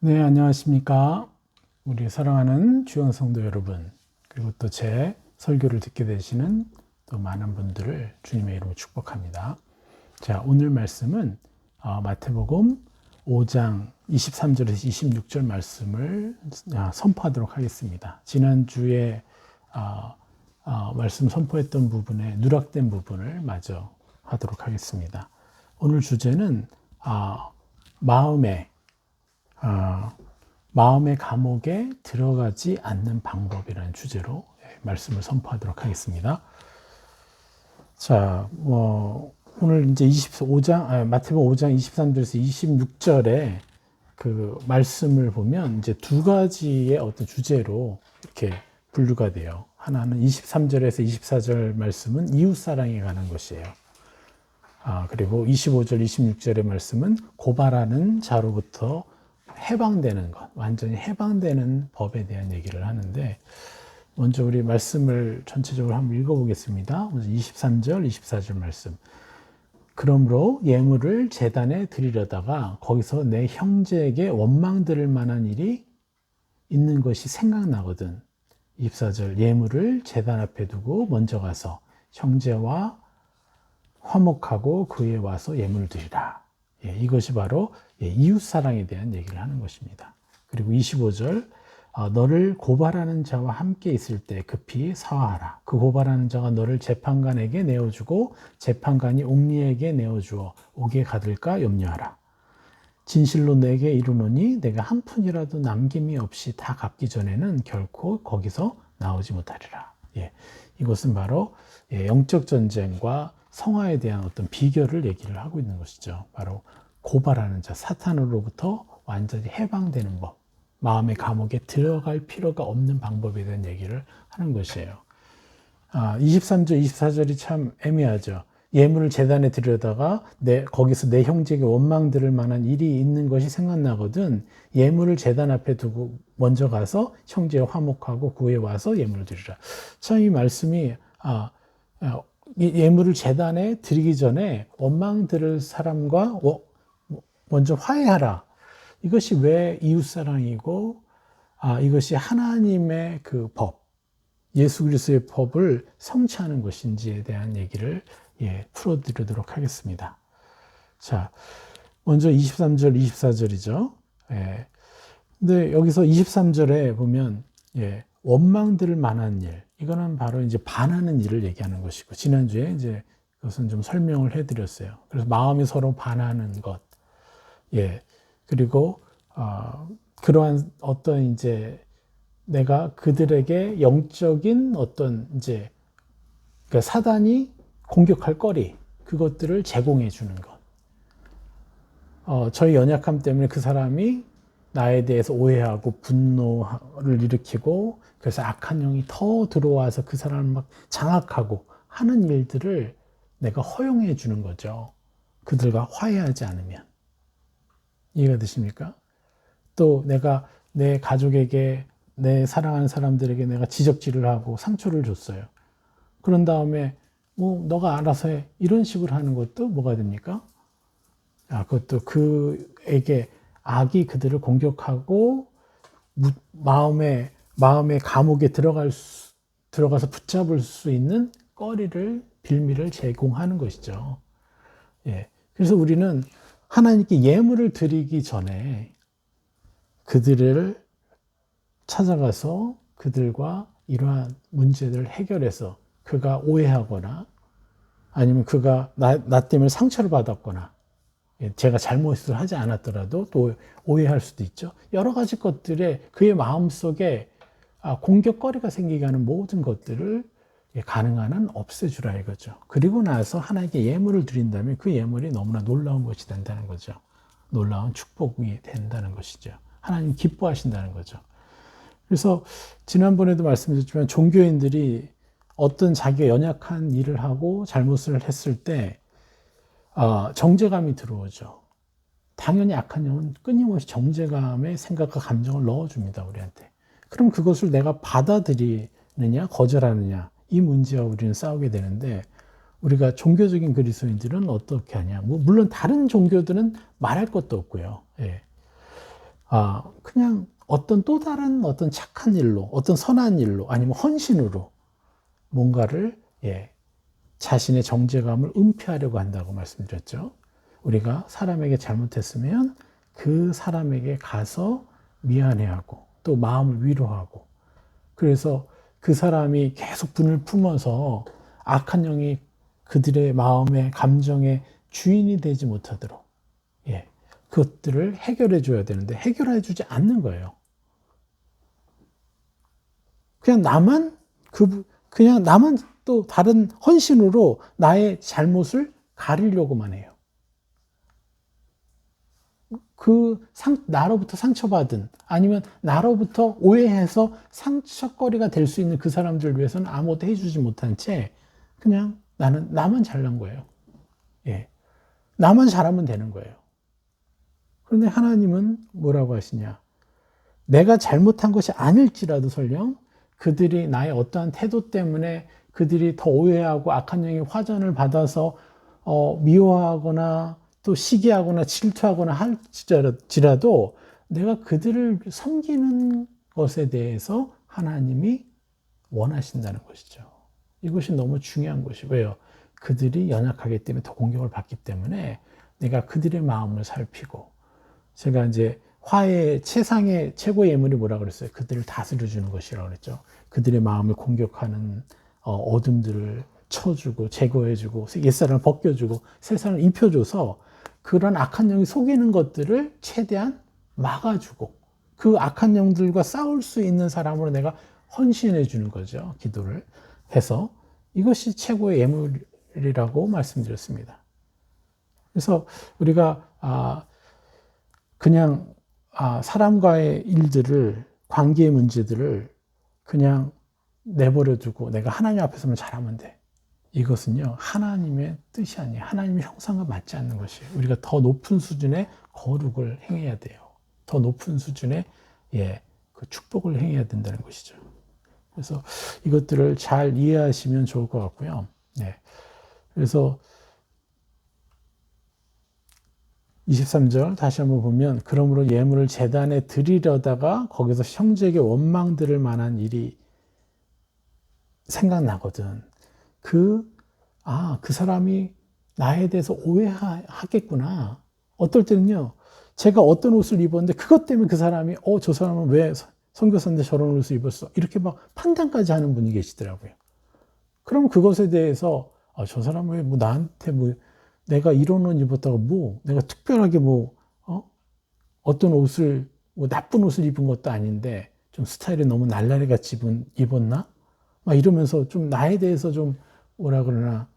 네, 안녕하십니까. 우리 사랑하는 주영 성도 여러분, 그리고 또 제 설교를 듣게 되시는 또 많은 분들을 주님의 이름으로 축복합니다. 자, 오늘 말씀은 마태복음 5장 23절에서 26절 말씀을 선포하도록 하겠습니다. 지난주에 말씀 선포했던 부분에 누락된 부분을 마저 하도록 하겠습니다. 오늘 주제는 마음의 마음의 감옥에 들어가지 않는 방법이라는 주제로 말씀을 선포하도록 하겠습니다. 자, 오늘 이제 25장, 마태복음 5장 23절에서 26절에 그 말씀을 보면 이제 두 가지의 어떤 주제로 이렇게 분류가 돼요. 하나는 23절에서 24절 말씀은 이웃사랑에 관한 것이에요. 그리고 25절, 26절의 말씀은 고발하는 자로부터 해방되는 것, 완전히 해방되는 법에 대한 얘기를 하는데, 먼저 우리 말씀을 전체적으로 한번 읽어보겠습니다. 먼저 23절, 24절 말씀. 그러므로 예물을 제단에 드리려다가 거기서 내 형제에게 원망 들을 만한 일이 있는 것이 생각나거든. 24절, 예물을 제단 앞에 두고 먼저 가서 형제와 화목하고 그에 와서 예물을 드리라. 이것이 바로 이웃사랑에 대한 얘기를 하는 것입니다. 그리고 25절, 너를 고발하는 자와 함께 있을 때 급히 사화하라. 그 고발하는 자가 너를 재판관에게 내어주고 재판관이 옥리에게 내어주어 옥에 가둘까 염려하라. 진실로 내게 이르노니 내가 한 푼이라도 남김이 없이 다 갚기 전에는 결코 거기서 나오지 못하리라. 이것은 바로 영적 전쟁과 성화에 대한 어떤 비결을 얘기를 하고 있는 것이죠. 바로 고발하는 자, 사탄으로부터 완전히 해방되는 법, 마음의 감옥에 들어갈 필요가 없는 방법에 대한 얘기를 하는 것이에요. 23절, 24절이 참 애매하죠. 예물을 제단에 드려다가 거기서 내 형제에게 원망 들을 만한 일이 있는 것이 생각나거든. 예물을 제단 앞에 두고 먼저 가서 형제와 화목하고 그에 와서 예물을 드리라. 참 이 말씀이 예물을 제단에 드리기 전에 원망 들을 사람과 먼저 화해하라. 이것이 왜 이웃사랑이고 이것이 하나님의 그 법, 예수 그리스도의 법을 성취하는 것인지에 대한 얘기를 풀어드리도록 하겠습니다. 자, 먼저 23절, 24절이죠. 근데 여기서 23절에 보면 원망 들을 만한 일, 이거는 바로 이제 반하는 일을 얘기하는 것이고, 지난주에 이제 그것은 좀 설명을 해드렸어요. 그래서 마음이 서로 반하는 것, 그리고 그러한 어떤 이제 내가 그들에게 영적인 어떤 이제 그러니까 사단이 공격할 거리, 그것들을 제공해 주는 것. 저희 연약함 때문에 그 사람이 나에 대해서 오해하고 분노를 일으키고 그래서 악한 영이 더 들어와서 그 사람을 막 장악하고 하는 일들을 내가 허용해 주는 거죠. 그들과 화해하지 않으면. 이해가 되십니까? 또 내가 내 가족에게, 내 사랑하는 사람들에게 내가 지적질을 하고 상처를 줬어요. 그런 다음에 너가 알아서 해. 이런 식으로 하는 것도 뭐가 됩니까? 그것도 그에게 악이 그들을 공격하고 마음의 감옥에 들어가서 붙잡을 수 있는 거리를, 빌미를 제공하는 것이죠. 그래서 우리는 하나님께 예물을 드리기 전에 그들을 찾아가서 그들과 이러한 문제들을 해결해서 그가 오해하거나 아니면 그가 나 때문에 상처를 받았거나 제가 잘못을 하지 않았더라도 또 오해할 수도 있죠. 여러 가지 것들에 그의 마음속에 공격거리가 생기게 하는 모든 것들을 가능한 한 없애주라 이거죠. 그리고 나서 하나님께 예물을 드린다면 그 예물이 너무나 놀라운 것이 된다는 거죠. 놀라운 축복이 된다는 것이죠. 하나님 기뻐하신다는 거죠. 그래서 지난번에도 말씀드렸지만 종교인들이 어떤 자기가 연약한 일을 하고 잘못을 했을 때 정죄감이 들어오죠. 당연히 악한 영은 끊임없이 정죄감의 생각과 감정을 넣어줍니다, 우리한테. 그럼 그것을 내가 받아들이느냐, 거절하느냐, 이 문제와 우리는 싸우게 되는데, 우리가 종교적인 그리스도인들은 어떻게 하냐. 물론 다른 종교들은 말할 것도 없고요. 그냥 어떤 또 다른 어떤 착한 일로, 어떤 선한 일로, 아니면 헌신으로 뭔가를, 자신의 정죄감을 은폐하려고 한다고 말씀드렸죠. 우리가 사람에게 잘못했으면 그 사람에게 가서 미안해하고 또 마음을 위로하고, 그래서 그 사람이 계속 분을 품어서 악한 영이 그들의 마음의 감정의 주인이 되지 못하도록, 그것들을 해결해 줘야 되는데 해결해 주지 않는 거예요. 그냥 나만 또 다른 헌신으로 나의 잘못을 가리려고만 해요. 나로부터 상처받은, 아니면 나로부터 오해해서 상처거리가 될 수 있는 그 사람들을 위해서는 아무것도 해주지 못한 채 그냥 나만 잘난 거예요. 나만 잘하면 되는 거예요. 그런데 하나님은 뭐라고 하시냐? 내가 잘못한 것이 아닐지라도 설령 그들이 나의 어떠한 태도 때문에 그들이 더 오해하고 악한 영의 화전을 받아서 미워하거나 또 시기하거나 질투하거나 할지라도 내가 그들을 섬기는 것에 대해서 하나님이 원하신다는 것이죠. 이것이 너무 중요한 것이 왜요? 그들이 연약하기 때문에 더 공격을 받기 때문에 내가 그들의 마음을 살피고, 제가 이제 화해의 최고의 예물이 뭐라 그랬어요? 그들을 다스려 주는 것이라고 그랬죠. 그들의 마음을 공격하는 어둠들을 쳐주고 제거해주고 옛사람을 벗겨주고 새 사람을 입혀줘서 그런 악한 영이 속이는 것들을 최대한 막아주고 그 악한 영들과 싸울 수 있는 사람으로 내가 헌신해 주는 거죠. 기도를 해서. 이것이 최고의 예물이라고 말씀드렸습니다. 그래서 우리가 그냥 사람과의 일들을, 관계의 문제들을 그냥 내버려 두고 내가 하나님 앞에서만 잘하면 돼. 이것은요, 하나님의 뜻이 아니에요. 하나님의 형상과 맞지 않는 것이에요. 우리가 더 높은 수준의 거룩을 행해야 돼요. 더 높은 수준의 그 축복을 행해야 된다는 것이죠. 그래서 이것들을 잘 이해하시면 좋을 것 같고요. 그래서 23절 다시 한번 보면, 그러므로 예물을 제단에 드리려다가 거기서 형제에게 원망들을 만한 일이 생각나거든. 그 사람이 나에 대해서 오해하겠구나. 어떨 때는요, 제가 어떤 옷을 입었는데 그것 때문에 그 사람이 저 사람은 왜 선교사인데 저런 옷을 입었어? 이렇게 막 판단까지 하는 분이 계시더라고요. 그럼 그것에 대해서 저 사람은 왜 나한테 내가 이런 옷 입었다고 내가 특별하게 어떤 옷을 나쁜 옷을 입은 것도 아닌데 좀 스타일이 너무 날라리 같이 입었나? 막 이러면서 좀 나에 대해서 좀 뭐라 그러나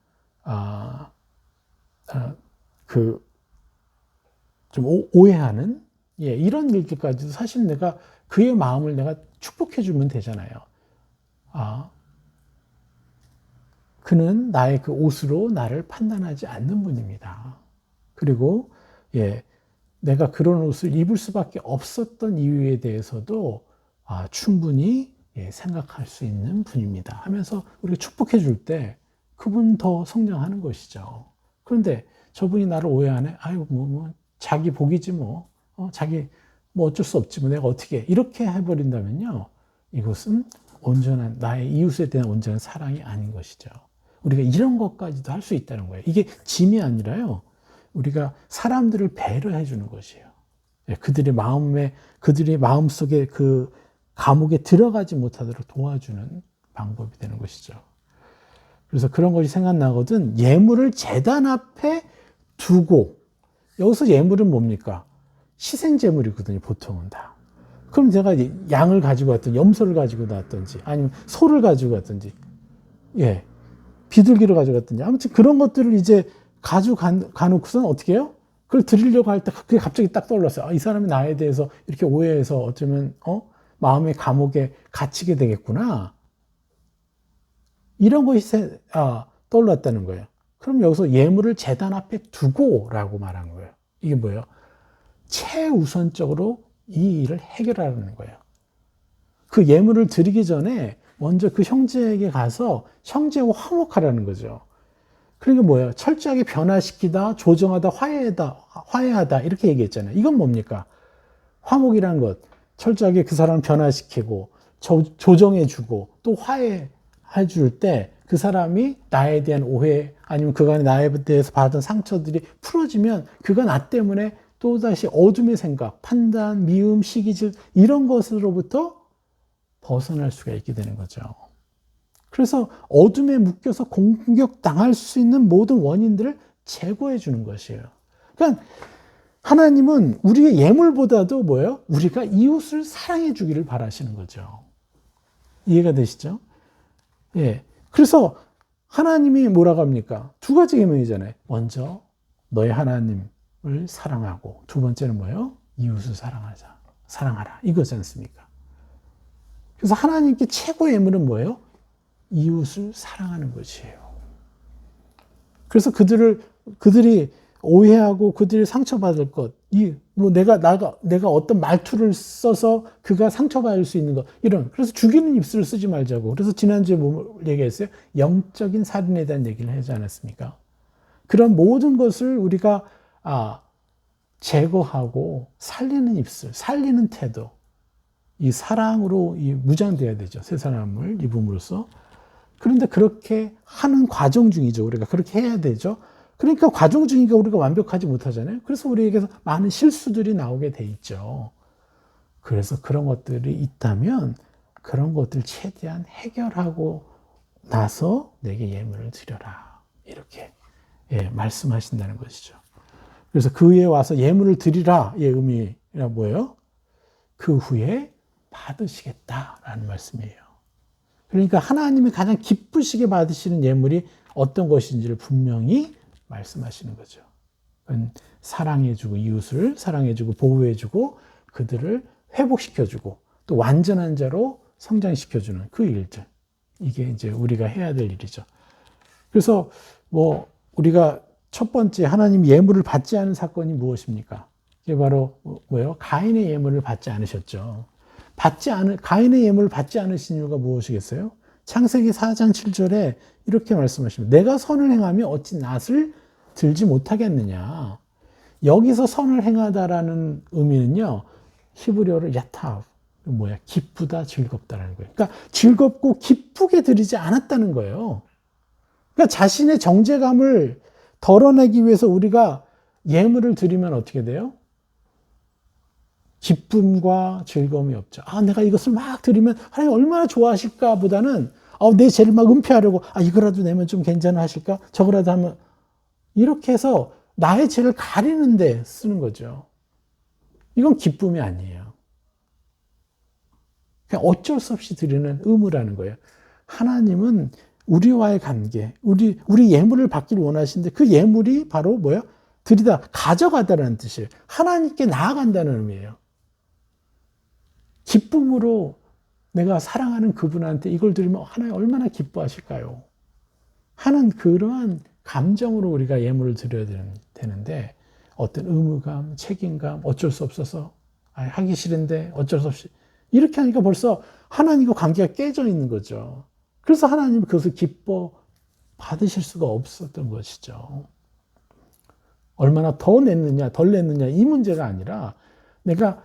좀 오해하는 이런 일들까지도 사실 내가 그의 마음을 내가 축복해 주면 되잖아요. 그는 나의 그 옷으로 나를 판단하지 않는 분입니다. 그리고 내가 그런 옷을 입을 수밖에 없었던 이유에 대해서도 충분히 생각할 수 있는 분입니다 하면서 우리가 축복해 줄 때 그분 더 성장하는 것이죠. 그런데 저분이 나를 오해하네. 자기 복이지 자기 어쩔 수 없지 내가 어떻게 이렇게 해버린다면요, 이것은 온전한 나의 이웃에 대한 온전한 사랑이 아닌 것이죠. 우리가 이런 것까지도 할 수 있다는 거예요. 이게 짐이 아니라요, 우리가 사람들을 배려해 주는 것이에요. 그들의 마음속에 그 감옥에 들어가지 못하도록 도와주는 방법이 되는 것이죠. 그래서 그런 것이 생각나거든. 예물을 제단 앞에 두고, 여기서 예물은 뭡니까? 희생제물이거든요, 보통은 다. 그럼 제가 양을 가지고 왔든지 염소를 가지고 왔든지 아니면 소를 가지고 왔든지 비둘기를 가지고 왔든지 아무튼 그런 것들을 이제 가놓고서는 어떻게 해요? 그걸 드리려고 할 때 그게 갑자기 딱 떠올랐어요. 이 사람이 나에 대해서 이렇게 오해해서 어쩌면 마음의 감옥에 갇히게 되겠구나. 이런 것이 떠올랐다는 거예요. 그럼 여기서 예물을 제단 앞에 두고라고 말한 거예요. 이게 뭐예요? 최우선적으로 이 일을 해결하라는 거예요. 그 예물을 드리기 전에 먼저 그 형제에게 가서 형제와 화목하라는 거죠. 그러니까 뭐예요? 철저하게 변화시키다, 조정하다, 화해하다 이렇게 얘기했잖아요. 이건 뭡니까? 화목이란 것, 철저하게 그 사람을 변화시키고 조정해주고 또 화해해줄 때 그 사람이 나에 대한 오해 아니면 그가 나에 대해서 받은 상처들이 풀어지면 그가 나 때문에 또다시 어둠의 생각, 판단, 미움, 시기질 이런 것으로부터 벗어날 수가 있게 되는 거죠. 그래서 어둠에 묶여서 공격당할 수 있는 모든 원인들을 제거해 주는 것이에요. 그러니까 하나님은 우리의 예물보다도 뭐예요? 우리가 이웃을 사랑해 주기를 바라시는 거죠. 이해가 되시죠? 예. 그래서 하나님이 뭐라고 합니까? 두 가지 계명이잖아요. 먼저 너의 하나님을 사랑하고 두 번째는 뭐예요? 이웃을 사랑하라. 이거지 않습니까? 그래서 하나님께 최고의 예물은 뭐예요? 이웃을 사랑하는 것이에요. 그래서 그들이 오해하고 그들이 상처받을 것, 내가 어떤 말투를 써서 그가 상처받을 수 있는 것, 그래서 죽이는 입술을 쓰지 말자고. 그래서 지난주에 뭐 얘기했어요? 영적인 살인에 대한 얘기를 하지 않았습니까? 그런 모든 것을 우리가, 제거하고 살리는 입술, 살리는 태도, 이 사랑으로 무장돼야 되죠. 새 사람을 입음으로써. 그런데 그렇게 하는 과정 중이죠. 우리가 그렇게 해야 되죠. 그러니까 과정 중이니까 우리가 완벽하지 못하잖아요. 그래서 우리에게서 많은 실수들이 나오게 돼 있죠. 그래서 그런 것들이 있다면 그런 것들 최대한 해결하고 나서 내게 예물을 드려라. 이렇게 말씀하신다는 것이죠. 그래서 그에 와서 예물을 드리라. 의 의미가 뭐예요? 그 후에 받으시겠다라는 말씀이에요. 그러니까 하나님이 가장 기쁘시게 받으시는 예물이 어떤 것인지를 분명히 말씀하시는 거죠. 사랑해주고 이웃을 사랑해주고 보호해주고 그들을 회복시켜주고 또 완전한 자로 성장시켜주는 그 일들. 이게 이제 우리가 해야 될 일이죠. 그래서 우리가 첫 번째 하나님 예물을 받지 않은 사건이 무엇입니까? 이게 바로 뭐예요? 가인의 예물을 받지 않으셨죠. 가인의 예물을 받지 않으신 이유가 무엇이겠어요? 창세기 4장 7절에 이렇게 말씀하십니다. 내가 선을 행하며 어찌 낫을 들지 못하겠느냐. 여기서 선을 행하다라는 의미는요. 히브리어로 야타브. 기쁘다, 즐겁다라는 거예요. 그러니까 즐겁고 기쁘게 드리지 않았다는 거예요. 그러니까 자신의 정죄감을 덜어내기 위해서 우리가 예물을 드리면 어떻게 돼요? 기쁨과 즐거움이 없죠. 내가 이것을 막 드리면 하나님 얼마나 좋아하실까 보다는 내 죄를 막 은폐하려고 이거라도 내면 좀 괜찮아 하실까? 저거라도 하면 이렇게 해서 나의 죄를 가리는데 쓰는 거죠. 이건 기쁨이 아니에요. 그냥 어쩔 수 없이 드리는 의무라는 거예요. 하나님은 우리와의 관계, 우리 예물을 받기를 원하시는데 그 예물이 바로 뭐예요? 드리다, 가져가다라는 뜻이에요. 하나님께 나아간다는 의미예요. 기쁨으로 내가 사랑하는 그분한테 이걸 드리면 하나님 얼마나 기뻐하실까요? 하는 그러한 감정으로 우리가 예물을 드려야 되는데 어떤 의무감, 책임감, 어쩔 수 없어서 하기 싫은데 어쩔 수 없이 이렇게 하니까 벌써 하나님과 관계가 깨져 있는 거죠. 그래서 하나님이 그것을 기뻐 받으실 수가 없었던 것이죠. 얼마나 더 냈느냐, 덜 냈느냐 이 문제가 아니라 내가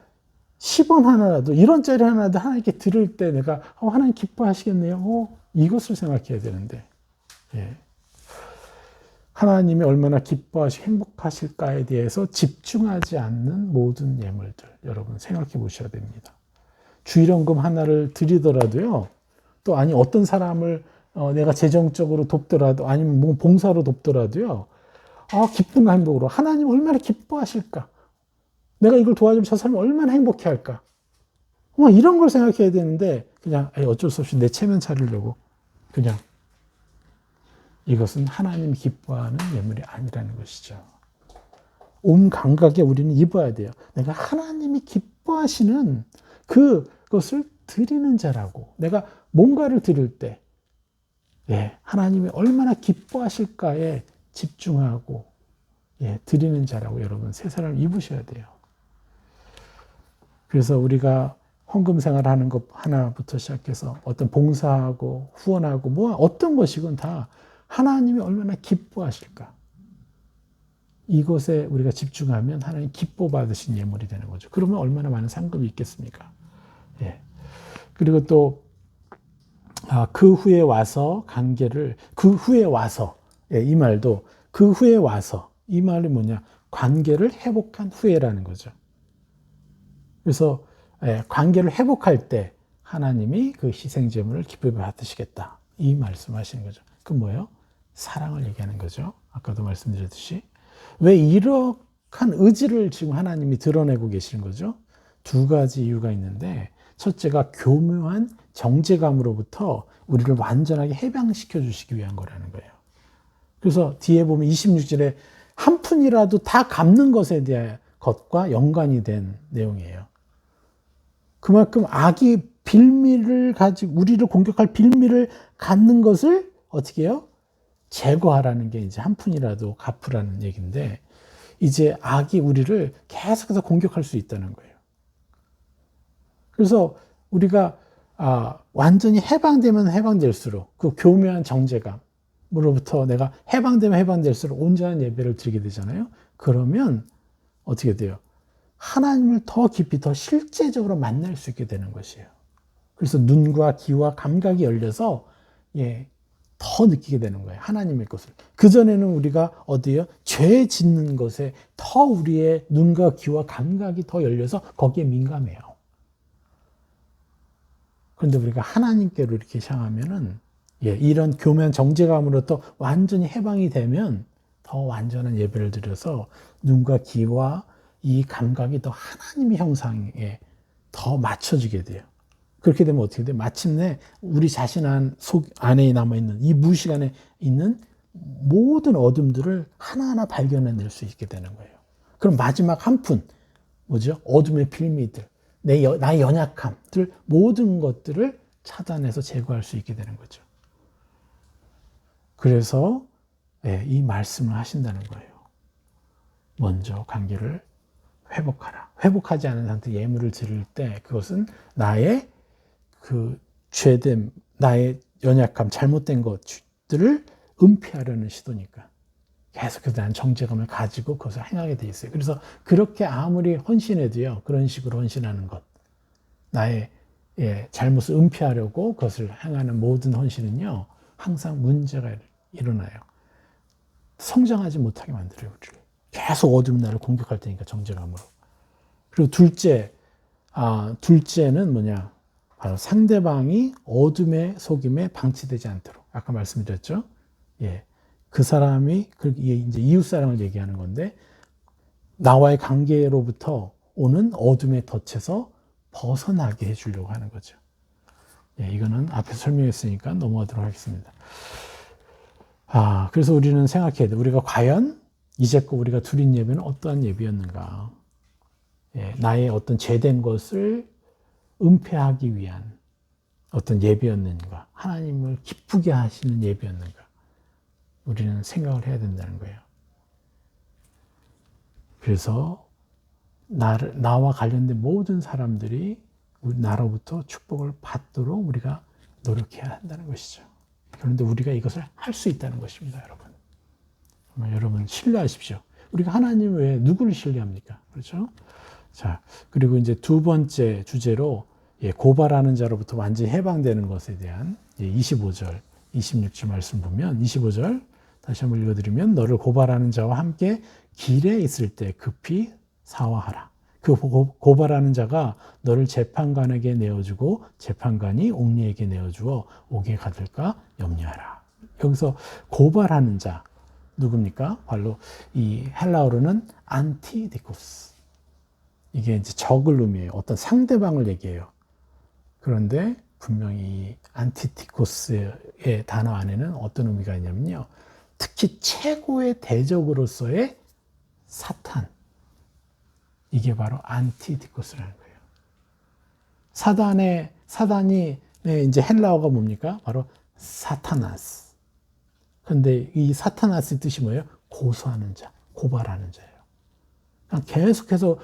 10원 하나라도 1원짜리 하나라도 하나님께 드릴 때 내가 하나님 기뻐하시겠네요. 이것을 생각해야 되는데 하나님이 얼마나 기뻐하시고 행복하실까에 대해서 집중하지 않는 모든 예물들 여러분 생각해 보셔야 됩니다. 주일연금 하나를 드리더라도요. 또 어떤 사람을 내가 재정적으로 돕더라도 아니면 뭐 봉사로 돕더라도요. 기쁨과 행복으로 하나님 얼마나 기뻐하실까? 내가 이걸 도와주면 저 사람이 얼마나 행복해 할까? 이런 걸 생각해야 되는데 그냥 어쩔 수 없이 내 체면 차리려고 그냥 이것은 하나님이 기뻐하는 예물이 아니라는 것이죠. 온 감각에 우리는 입어야 돼요. 내가 하나님이 기뻐하시는 그것을 드리는 자라고. 내가 뭔가를 드릴 때 하나님이 얼마나 기뻐하실까에 집중하고 드리는 자라고 여러분 새 사람을 입으셔야 돼요. 그래서 우리가 헌금 생활하는 것 하나부터 시작해서 어떤 봉사하고 후원하고 어떤 것이건 다 하나님이 얼마나 기뻐하실까. 이것에 우리가 집중하면 하나님 기뻐 받으신 예물이 되는 거죠. 그러면 얼마나 많은 상급이 있겠습니까? 예. 그리고 또 그 후에 와서 관계를 그 후에 와서 예, 이 말도 그 후에 와서 이 말이 뭐냐? 관계를 회복한 후에라는 거죠. 그래서 예, 관계를 회복할 때 하나님이 그 희생 제물을 기쁘게 받으시겠다. 이 말씀하시는 거죠. 그 뭐예요? 사랑을 얘기하는 거죠. 아까도 말씀드렸듯이. 왜 이러한 의지를 지금 하나님이 드러내고 계시는 거죠? 두 가지 이유가 있는데 첫째가 교묘한 정죄감으로부터 우리를 완전하게 해방시켜 주시기 위한 거라는 거예요. 그래서 뒤에 보면 26절에 한 푼이라도 다 갚는 것에 대한 것과 연관이 된 내용이에요. 그만큼 악이 빌미를 가지고 우리를 공격할 빌미를 갖는 것을 어떻게 해요? 제거하라는 게 이제 한 푼이라도 갚으라는 얘기인데 이제 악이 우리를 계속해서 공격할 수 있다는 거예요. 그래서 우리가 완전히 해방되면 해방될수록 그 교묘한 정죄감으로부터 내가 해방되면 해방될수록 온전한 예배를 드리게 되잖아요. 그러면 어떻게 돼요? 하나님을 더 깊이 더 실제적으로 만날 수 있게 되는 것이에요. 그래서 눈과 귀와 감각이 열려서 더 느끼게 되는 거예요. 하나님의 것을. 그전에는 우리가 어디에요? 죄 짓는 것에 더 우리의 눈과 귀와 감각이 더 열려서 거기에 민감해요. 그런데 우리가 하나님께로 이렇게 향하면은 이런 교묘한 정죄감으로부터 완전히 해방이 되면 더 완전한 예배를 드려서 눈과 귀와 이 감각이 더 하나님의 형상에 더 맞춰지게 돼요. 그렇게 되면 어떻게 돼요? 마침내 우리 자신 안에 남아있는 이 무의식 안에 있는 모든 어둠들을 하나하나 발견해낼 수 있게 되는 거예요. 그럼 마지막 한 푼, 뭐죠? 어둠의 빌미들, 나의 연약함들, 모든 것들을 차단해서 제거할 수 있게 되는 거죠. 그래서 이 말씀을 하신다는 거예요. 먼저 관계를 회복하라. 회복하지 않은 상태 예물을 드릴 때 그것은 나의 그 죄됨, 나의 연약함, 잘못된 것들을 은폐하려는 시도니까 계속해서 나는 정죄감을 가지고 그것을 행하게 돼 있어요. 그래서 그렇게 아무리 헌신해도요, 그런 식으로 헌신하는 것, 나의 잘못을 은폐하려고 그것을 행하는 모든 헌신은요, 항상 문제가 일어나요. 성장하지 못하게 만들어요, 우리를. 계속 어둠이 나를 공격할 테니까, 정죄감으로. 그리고 둘째는 뭐냐? 바로 상대방이 어둠의 속임에 방치되지 않도록. 아까 말씀드렸죠? 그 사람이, 이제 이웃사랑을 얘기하는 건데, 나와의 관계로부터 오는 어둠의 덫에서 벗어나게 해주려고 하는 거죠. 이거는 앞에서 설명했으니까 넘어가도록 하겠습니다. 그래서 우리는 생각해야 돼. 우리가 과연 이제껏 우리가 드린 예배는 어떠한 예배였는가? 나의 어떤 죄된 것을 은폐하기 위한 어떤 예배였는가? 하나님을 기쁘게 하시는 예배였는가? 우리는 생각을 해야 된다는 거예요. 그래서 나와 관련된 모든 사람들이 나로부터 축복을 받도록 우리가 노력해야 한다는 것이죠. 그런데 우리가 이것을 할 수 있다는 것입니다, 여러분. 여러분 신뢰하십시오. 우리가 하나님 외에 누구를 신뢰합니까? 그렇죠? 자, 그리고 이제 두 번째 주제로 고발하는 자로부터 완전히 해방되는 것에 대한 25절, 26절 말씀 보면 25절 다시 한번 읽어드리면 너를 고발하는 자와 함께 길에 있을 때 급히 사화하라. 그 고발하는 자가 너를 재판관에게 내어주고 재판관이 옥리에게 내어주어 옥에 가둘까 염려하라. 여기서 고발하는 자 누굽니까? 바로 이 헬라어로는 안티디코스. 이게 이제 적을 의미해요. 어떤 상대방을 얘기해요. 그런데 분명히 이 안티디코스의 단어 안에는 어떤 의미가 있냐면요. 특히 최고의 대적으로서의 사탄. 이게 바로 안티디코스라는 거예요. 사단이 이제 헬라어가 뭡니까? 바로 사타나스. 그런데 이 사타나스의 뜻이 뭐예요? 고소하는 자, 고발하는 자예요. 계속해서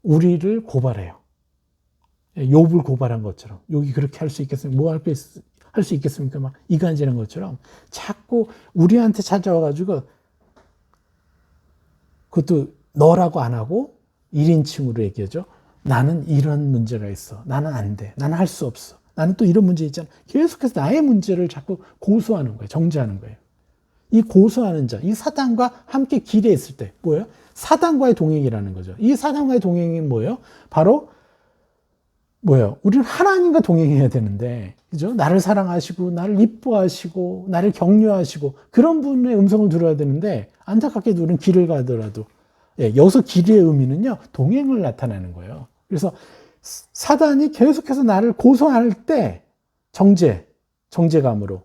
우리를 고발해요. 욥을 고발한 것처럼. 여기 그렇게 할 수 있겠습니까? 뭐 할 수 있겠습니까? 막 이간질한 것처럼 자꾸 우리한테 찾아와가지고 그것도 너라고 안 하고 1인칭으로 얘기하죠. 나는 이런 문제가 있어. 나는 안 돼. 나는 할 수 없어. 나는 또 이런 문제 있잖아. 계속해서 나의 문제를 자꾸 고소하는 거예요. 정죄하는 거예요. 이 고소하는 자, 이 사단과 함께 길에 있을 때 뭐예요? 사단과의 동행이라는 거죠. 이 사단과의 동행이 뭐예요? 바로 뭐예요? 우리는 하나님과 동행해야 되는데, 그죠? 나를 사랑하시고, 나를 이뻐하시고, 나를 격려하시고, 그런 분의 음성을 들어야 되는데, 안타깝게도 우리는 길을 가더라도, 예, 여기서 길의 의미는요, 동행을 나타내는 거예요. 그래서 사단이 계속해서 나를 고소할 때, 정죄감으로,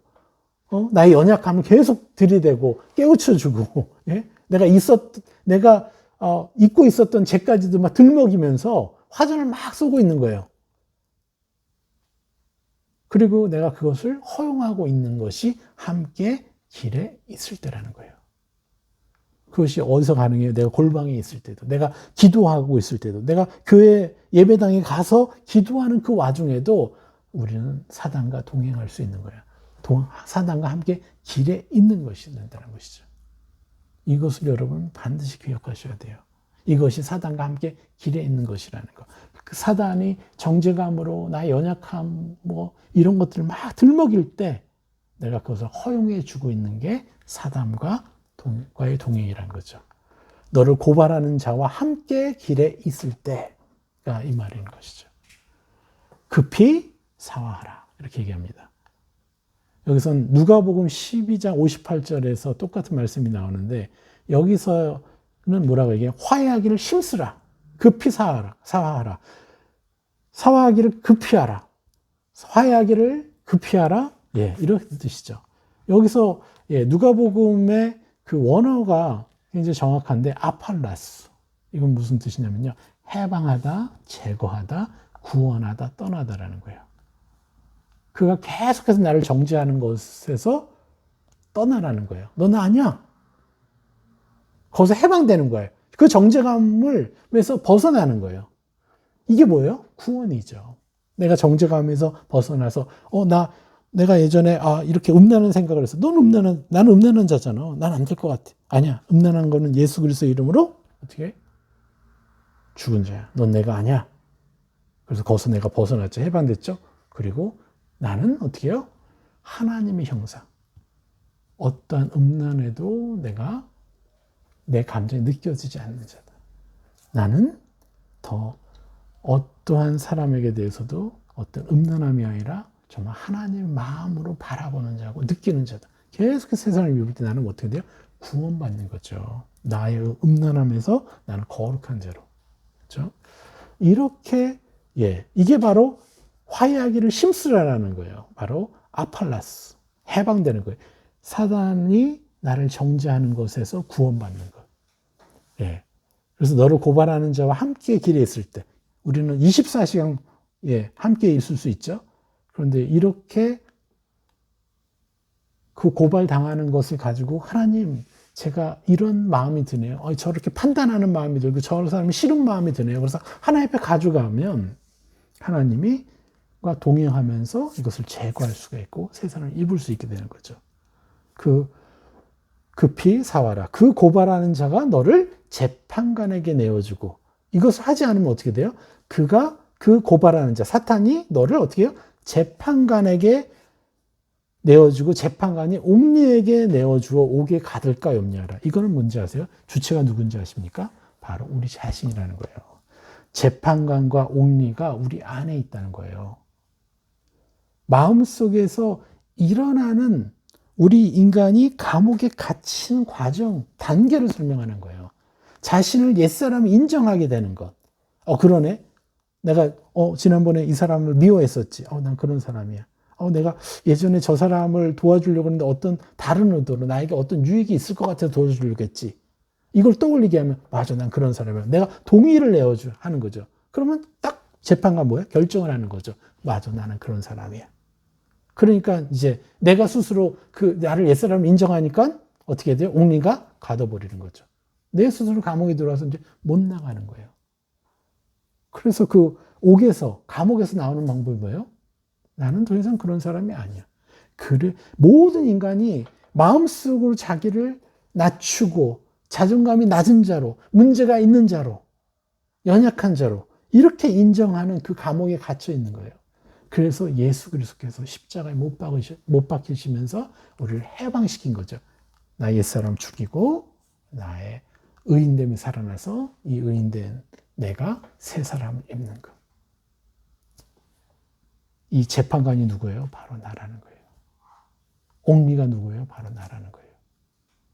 나의 연약함을 계속 들이대고, 깨우쳐주고, 예? 내가 잊고 있었던 죄까지도 막 들먹이면서 화전을 막 쏘고 있는 거예요. 그리고 내가 그것을 허용하고 있는 것이 함께 길에 있을 때라는 거예요. 그것이 어디서 가능해요? 내가 골방에 있을 때도, 내가 기도하고 있을 때도, 내가 교회 예배당에 가서 기도하는 그 와중에도 우리는 사단과 동행할 수 있는 거예요. 사단과 함께 길에 있는 것이 된다는 것이죠. 이것을 여러분 반드시 기억하셔야 돼요. 이것이 사단과 함께 길에 있는 것이라는 거. 그 사단이 정죄감으로 나의 연약함 뭐 이런 것들을 막 들먹일 때 내가 그것을 허용해 주고 있는 게 사단과의 동행이라는 거죠. 너를 고발하는 자와 함께 길에 있을 때가 이 말인 것이죠. 급히 사화하라 이렇게 얘기합니다. 여기선 누가복음 12장 58절에서 똑같은 말씀이 나오는데 여기서는 뭐라고 얘기해요? 화해하기를 힘쓰라. 급히 사화하라. 사화하기를 급히 하라. 화해하기를 급히 하라. 예, 이런 뜻이죠. 여기서 예, 누가복음의 그 원어가 굉장히 정확한데 아팔라스. 이건 무슨 뜻이냐면요. 해방하다, 제거하다, 구원하다, 떠나다라는 거예요. 그가 계속해서 나를 정죄하는 것에서 떠나라는 거예요. 너는 아니야. 거기서 해방되는 거예요. 그 정죄감에서 벗어나는 거예요. 이게 뭐예요? 구원이죠. 내가 정죄감에서 벗어나서 내가 예전에 이렇게 음란한 생각을 했어. 나는 음란한 자잖아. 난 안 될 것 같아. 아니야. 음란한 거는 예수 그리스도의 이름으로 어떻게 죽은 자야. 넌 내가 아니야. 그래서 거기서 내가 벗어났죠. 해방됐죠. 그리고 나는 어떻게 해요? 하나님의 형상. 어떠한 음란에도 내 감정이 느껴지지 않는 자다. 나는 더 어떠한 사람에게 대해서도 어떤 음란함이 아니라 정말 하나님의 마음으로 바라보는 자고 느끼는 자다. 계속 세상을 비울 때 나는 어떻게 돼요? 구원받는 거죠. 나의 음란함에서 나는 거룩한 자로. 그렇죠? 이렇게 이게 바로 화해하기를 힘쓰라라는 거예요. 바로 아팔라스. 해방되는 거예요. 사단이 나를 정죄하는 것에서 구원받는 것. 예. 그래서 너를 고발하는 자와 함께 길에 있을 때 우리는 24시간 함께 있을 수 있죠. 그런데 이렇게 그 고발당하는 것을 가지고 하나님 제가 이런 마음이 드네요. 저렇게 판단하는 마음이 들고 저 사람이 싫은 마음이 드네요. 그래서 하나님 앞에 가져가면 하나님이 동행하면서 이것을 제거할 수가 있고 세상을 입을 수 있게 되는 거죠. 급히 사와라. 그 고발하는 자가 너를 재판관에게 내어주고 이것을 하지 않으면 어떻게 돼요? 그 고발하는 자 사탄이 너를 어떻게 해요? 재판관에게 내어주고 재판관이 옥리에게 내어주어 옥에 가둘까 염려하라. 이거는 뭔지 아세요? 주체가 누군지 아십니까? 바로 우리 자신이라는 거예요. 재판관과 옥리가 우리 안에 있다는 거예요. 마음속에서 일어나는 우리 인간이 감옥에 갇히는 과정, 단계를 설명하는 거예요. 자신을 옛사람을 인정하게 되는 것. 그러네. 내가 지난번에 이 사람을 미워했었지. 난 그런 사람이야. 내가 예전에 저 사람을 도와주려고 했는데 어떤 다른 의도로 나에게 어떤 유익이 있을 것 같아서 도와주려고 했지. 이걸 떠올리게 하면 맞아, 난 그런 사람이야. 내가 동의를 하는 거죠. 그러면 딱 재판관 뭐야? 결정을 하는 거죠. 맞아, 나는 그런 사람이야. 그러니까 이제 내가 스스로 나를 옛사람을 인정하니까 어떻게 돼요? 옥리가 가둬버리는 거죠. 내 스스로 감옥에 들어와서 이제 못 나가는 거예요. 그래서 그 감옥에서 나오는 방법이 뭐예요? 나는 더 이상 그런 사람이 아니야. 모든 인간이 마음속으로 자기를 낮추고 자존감이 낮은 자로, 문제가 있는 자로, 연약한 자로 이렇게 인정하는 그 감옥에 갇혀 있는 거예요. 그래서 예수 그리스도께서 십자가에 못 박히시면서 우리를 해방시킨 거죠. 나 옛사람 죽이고 나의 의인됨이 살아나서 이 의인된 내가 새 사람을 입는 것. 이 재판관이 누구예요? 바로 나라는 거예요. 옥리가 누구예요? 바로 나라는 거예요.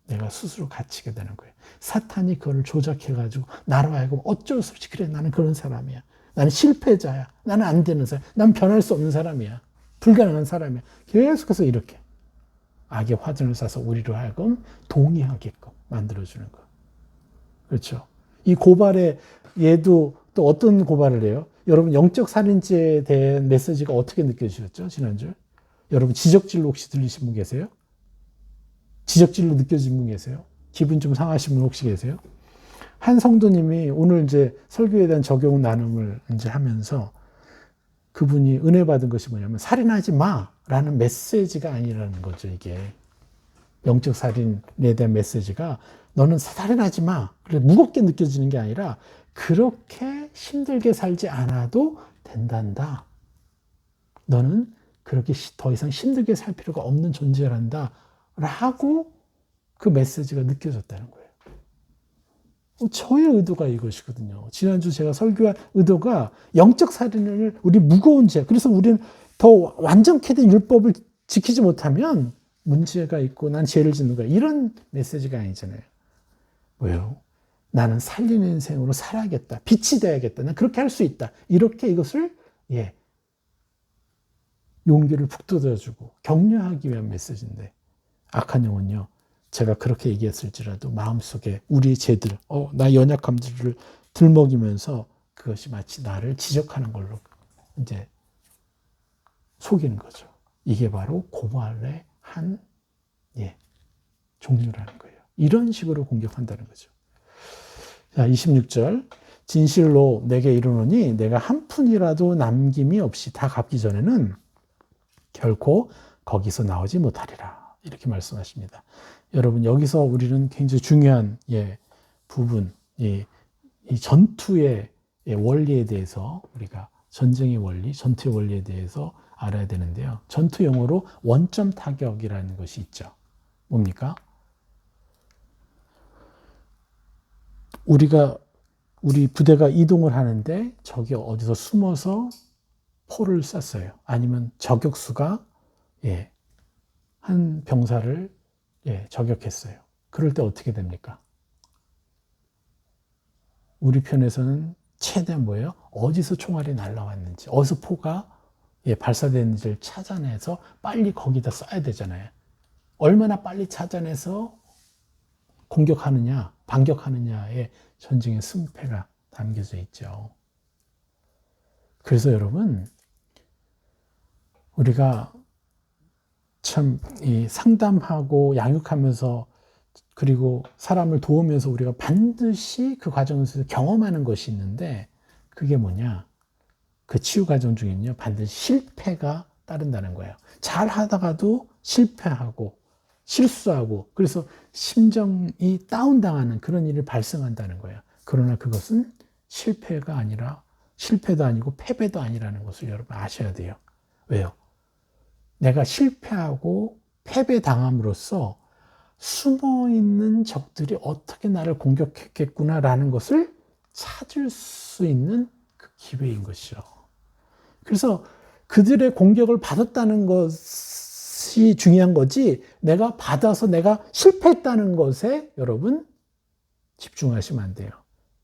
내가 스스로 갇히게 되는 거예요. 사탄이 그걸 조작해가지고 나로 하여금 어쩔 수 없이 그래 나는 그런 사람이야. 나는 실패자야. 나는 안 되는 사람. 난 변할 수 없는 사람이야. 불가능한 사람이야. 계속해서 이렇게 악의 화전을 쏴서 우리로 하여금 동의하게끔 만들어주는 거. 그렇죠. 이 고발에 얘도 또 어떤 고발을 해요? 여러분 영적 살인죄에 대한 메시지가 어떻게 느껴지셨죠? 지난주 여러분 지적질로 혹시 들리신 분 계세요? 지적질로 느껴진 분 계세요? 기분 좀 상하신 분 혹시 계세요? 한 성도님이 오늘 이제 설교에 대한 적용 나눔을 이제 하면서 그분이 은혜 받은 것이 뭐냐면 살인하지 마라는 메시지가 아니라는 거죠. 이게 영적 살인에 대한 메시지가 너는 살인하지 마. 그래 무겁게 느껴지는 게 아니라 그렇게 힘들게 살지 않아도 된단다. 너는 그렇게 더 이상 힘들게 살 필요가 없는 존재란다. 라고 그 메시지가 느껴졌다는 거예요. 저의 의도가 이것이거든요. 지난주 제가 설교한 의도가 영적 살인을 우리 무거운 죄, 그래서 우리는 더 완전케 된 율법을 지키지 못하면 문제가 있고 난 죄를 짓는 거야. 이런 메시지가 아니잖아요. 왜요? 나는 살리는 인생으로 살아야겠다. 빛이 되어야겠다. 난 그렇게 할 수 있다. 이렇게 이것을 용기를 북돋아주고 격려하기 위한 메시지인데 악한 영은요. 제가 그렇게 얘기했을지라도 마음속에 우리의 죄들, 나의 연약함들을 들먹이면서 그것이 마치 나를 지적하는 걸로 이제 속이는 거죠. 이게 바로 고발의 한 종류라는 거예요. 이런 식으로 공격한다는 거죠. 자, 26절. 진실로 내게 이르노니 내가 한 푼이라도 남김이 없이 다 갚기 전에는 결코 거기서 나오지 못하리라. 이렇게 말씀하십니다. 여러분 여기서 우리는 굉장히 중요한 부분, 이 전투의 원리에 대해서 우리가 전쟁의 원리, 전투의 원리에 대해서 알아야 되는데요. 전투 용어로 원점 타격이라는 것이 있죠. 뭡니까? 우리 부대가 이동을 하는데 적이 어디서 숨어서 포를 쐈어요. 아니면 저격수가 한 병사를 저격했어요. 그럴 때 어떻게 됩니까? 우리 편에서는 최대한 뭐예요? 어디서 총알이 날라왔는지, 어디서 포가 발사됐는지를 찾아내서 빨리 거기다 쏴야 되잖아요. 얼마나 빨리 찾아내서 공격하느냐, 반격하느냐의 전쟁의 승패가 담겨져 있죠. 그래서 여러분, 우리가 참 상담하고 양육하면서 그리고 사람을 도우면서 우리가 반드시 그 과정에서 경험하는 것이 있는데 그게 뭐냐? 그 치유 과정 중에는요, 반드시 실패가 따른다는 거예요. 잘 하다가도 실패하고 실수하고 그래서 심정이 다운당하는 그런 일이 발생한다는 거예요. 그러나 그것은 실패가 아니라 실패도 아니고 패배도 아니라는 것을 여러분 아셔야 돼요. 왜요? 내가 실패하고 패배당함으로써 숨어있는 적들이 어떻게 나를 공격했겠구나라는 것을 찾을 수 있는 그 기회인 것이죠. 그래서 그들의 공격을 받았다는 것이 중요한 거지 내가 받아서 내가 실패했다는 것에 여러분 집중하시면 안 돼요.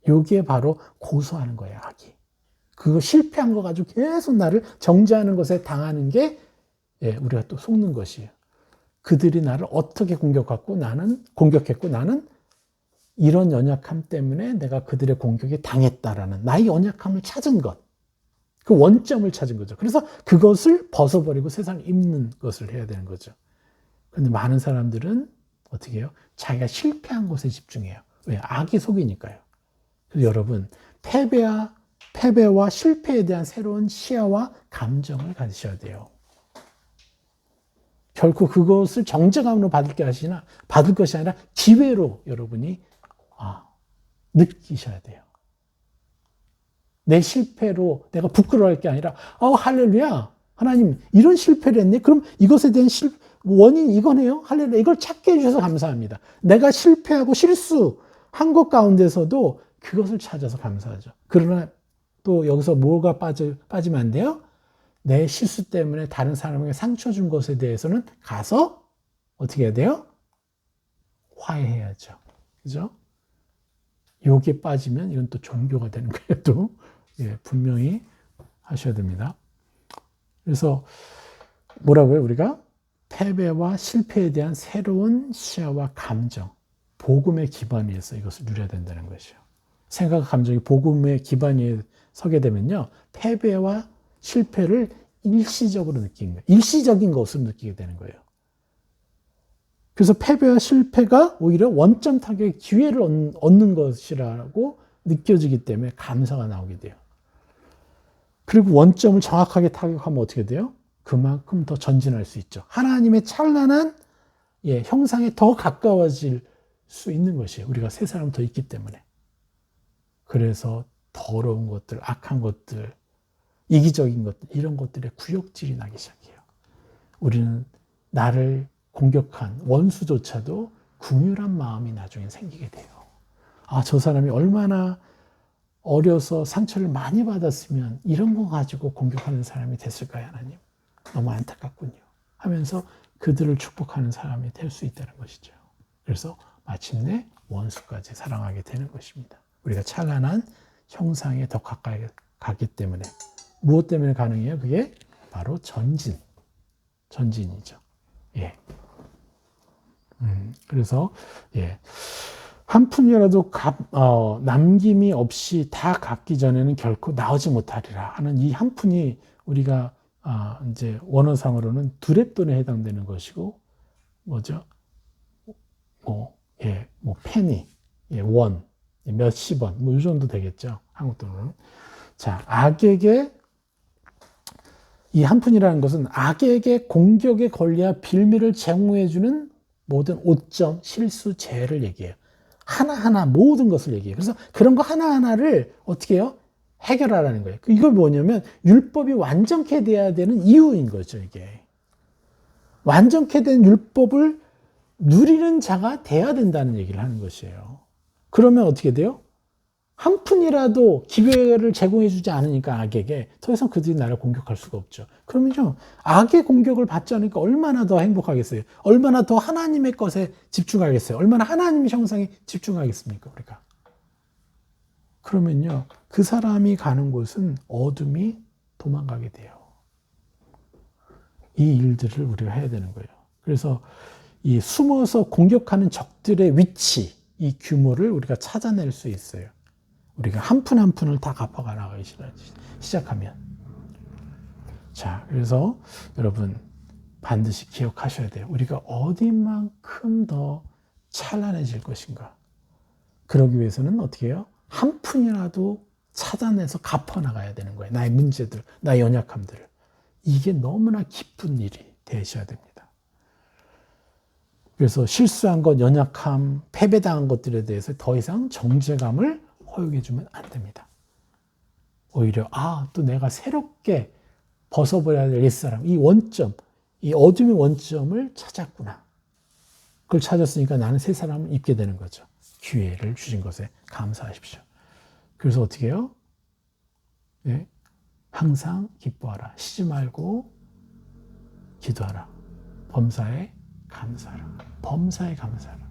여기에 바로 고소하는 거예요, 악이. 그거 실패한 거 가지고 계속 나를 정죄하는 것에 당하는 게 우리가 또 속는 것이에요. 그들이 나를 어떻게 공격했고 나는 이런 연약함 때문에 내가 그들의 공격에 당했다라는 나의 연약함을 찾은 것, 그 원점을 찾은 거죠. 그래서 그것을 벗어버리고 세상을 입는 것을 해야 되는 거죠. 그런데 많은 사람들은 어떻게 해요? 자기가 실패한 것에 집중해요. 왜? 악이 속이니까요. 그래서 여러분 패배와 실패에 대한 새로운 시야와 감정을 가지셔야 돼요. 결코 그것을 정죄감으로 받을 것이 아니라 기회로 여러분이 느끼셔야 돼요. 내 실패로 내가 부끄러워할 게 아니라 할렐루야, 하나님 이런 실패를 했네. 그럼 이것에 대한 원인 이거네요. 할렐루야, 이걸 찾게 해주셔서 감사합니다. 내가 실패하고 실수한 것 가운데서도 그것을 찾아서 감사하죠. 그러나 또 여기서 뭐가 빠지면 안 돼요? 내 실수 때문에 다른 사람에게 상처 준 것에 대해서는 가서 어떻게 해야 돼요? 화해해야죠. 그죠? 여기에 빠지면 이건 또 종교가 되는 거예요. 또 분명히 하셔야 됩니다. 그래서 뭐라고요? 우리가 패배와 실패에 대한 새로운 시야와 감정, 복음의 기반 위에서 이것을 누려야 된다는 것이요. 생각과 감정이 복음의 기반 위에 서게 되면요, 패배와 실패를 일시적으로 느끼는 거예요. 일시적인 것으로 느끼게 되는 거예요. 그래서 패배와 실패가 오히려 원점 타격의 기회를 얻는 것이라고 느껴지기 때문에 감사가 나오게 돼요. 그리고 원점을 정확하게 타격하면 어떻게 돼요? 그만큼 더 전진할 수 있죠. 하나님의 찬란한 형상에 더 가까워질 수 있는 것이에요. 우리가 새 사람 더 있기 때문에. 그래서 더러운 것들, 악한 것들, 이기적인 것들, 이런 것들의 구역질이 나기 시작해요. 우리는 나를 공격한 원수조차도 긍휼한 마음이 나중에 생기게 돼요. 저 사람이 얼마나 어려서 상처를 많이 받았으면 이런 거 가지고 공격하는 사람이 됐을까요, 하나님? 너무 안타깝군요. 하면서 그들을 축복하는 사람이 될 수 있다는 것이죠. 그래서 마침내 원수까지 사랑하게 되는 것입니다. 우리가 찬란한 형상에 더 가까이 가기 때문에. 무엇 때문에 가능해요? 그게 바로 전진이죠. 그래서 한 푼이라도 남김이 없이 다 갚기 전에는 결코 나오지 못하리라 하는 이 한 푼이 우리가 이제 원어상으로는 두렙돈에 해당되는 것이고, 뭐죠? 페니, 원, 몇십 원, 이 정도 되겠죠. 한국 돈으로는. 자, 악에게 이 한 푼이라는 것은 악에게 공격에 걸려야 빌미를 제공해주는 모든 오점, 실수, 죄를 얘기해요. 하나하나 모든 것을 얘기해요. 그래서 그런 거 하나하나를 어떻게 해요? 해결하라는 거예요. 이걸 뭐냐면 율법이 완전케 돼야 되는 이유인 거죠, 이게. 완전케 된 율법을 누리는 자가 돼야 된다는 얘기를 하는 것이에요. 그러면 어떻게 돼요? 한 푼이라도 기회를 제공해 주지 않으니까 악에게 더 이상 그들이 나를 공격할 수가 없죠. 그러면요, 악의 공격을 받지 않으니까 얼마나 더 행복하겠어요? 얼마나 더 하나님의 것에 집중하겠어요? 얼마나 하나님의 형상에 집중하겠습니까, 우리가? 그러면요, 그 사람이 가는 곳은 어둠이 도망가게 돼요. 이 일들을 우리가 해야 되는 거예요. 그래서 이 숨어서 공격하는 적들의 위치, 이 규모를 우리가 찾아낼 수 있어요. 우리가 한 푼 한 푼을 다 갚아가 나가기 시작하면. 자, 그래서 여러분 반드시 기억하셔야 돼요. 우리가 어디만큼 더 찬란해질 것인가. 그러기 위해서는 어떻게 해요? 한 푼이라도 찾아내서 갚아나가야 되는 거예요. 나의 문제들, 나의 연약함들을. 이게 너무나 기쁜 일이 되셔야 됩니다. 그래서 실수한 것, 연약함, 패배당한 것들에 대해서 더 이상 정죄감을 허용해주면 안 됩니다. 오히려 또 내가 새롭게 벗어버려야 될 옛사람, 이 원점, 이 어둠의 원점을 찾았구나. 그걸 찾았으니까 나는 새 사람을 입게 되는 거죠. 기회를 주신 것에 감사하십시오. 그래서 어떻게 해요? 항상 기뻐하라. 쉬지 말고 기도하라. 범사에 감사하라. 범사에 감사하라.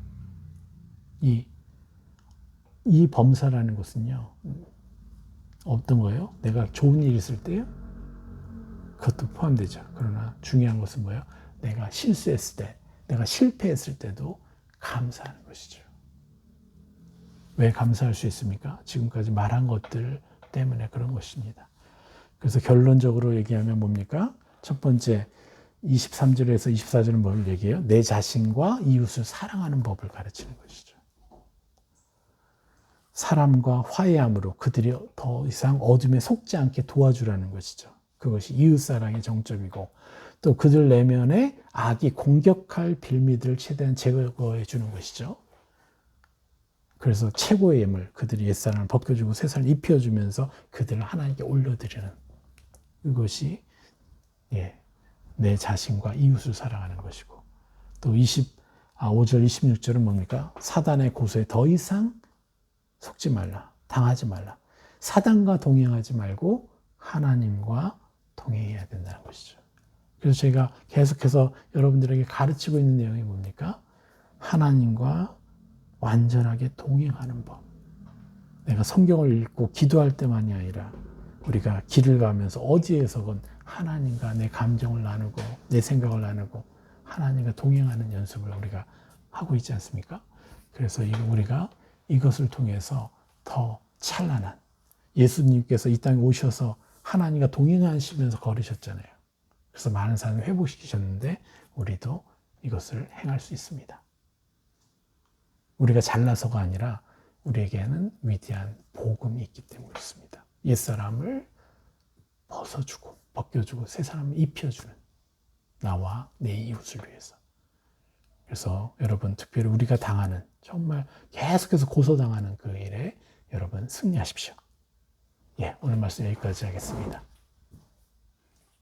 이 범사라는 것은요, 어떤 거예요? 내가 좋은 일 있을 때요? 그것도 포함되죠. 그러나 중요한 것은 뭐예요? 내가 실수했을 때, 내가 실패했을 때도 감사하는 것이죠. 왜 감사할 수 있습니까? 지금까지 말한 것들 때문에 그런 것입니다. 그래서 결론적으로 얘기하면 뭡니까? 첫 번째, 23절에서 24절은 뭘 얘기해요? 내 자신과 이웃을 사랑하는 법을 가르치는 것이죠. 사람과 화해함으로 그들이 더 이상 어둠에 속지 않게 도와주라는 것이죠. 그것이 이웃사랑의 정점이고, 또 그들 내면에 악이 공격할 빌미들을 최대한 제거해 주는 것이죠. 그래서 최고의 예물, 그들이 옛사람을 벗겨주고 새사람을 입혀주면서 그들을 하나님께 올려드리는 이것이 내 자신과 이웃을 사랑하는 것이고, 또 5절 26절은 뭡니까? 사단의 고소에 더 이상 속지 말라, 당하지 말라. 사단과 동행하지 말고 하나님과 동행해야 된다는 것이죠. 그래서 제가 계속해서 여러분들에게 가르치고 있는 내용이 뭡니까? 하나님과 완전하게 동행하는 법. 내가 성경을 읽고 기도할 때만이 아니라 우리가 길을 가면서 어디에서건 하나님과 내 감정을 나누고 내 생각을 나누고 하나님과 동행하는 연습을 우리가 하고 있지 않습니까? 그래서 우리가 이것을 통해서 더 찬란한, 예수님께서 이 땅에 오셔서 하나님과 동행하시면서 걸으셨잖아요. 그래서 많은 사람을 회복시키셨는데 우리도 이것을 행할 수 있습니다. 우리가 잘나서가 아니라 우리에게는 위대한 복음이 있기 때문에 그렇습니다. 옛사람을 벗어주고 벗겨주고 새 사람을 입혀주는 나와 내 이웃을 위해서. 그래서 여러분, 특별히 우리가 당하는, 정말 계속해서 고소당하는 그 일에 여러분 승리하십시오. 오늘 말씀 여기까지 하겠습니다.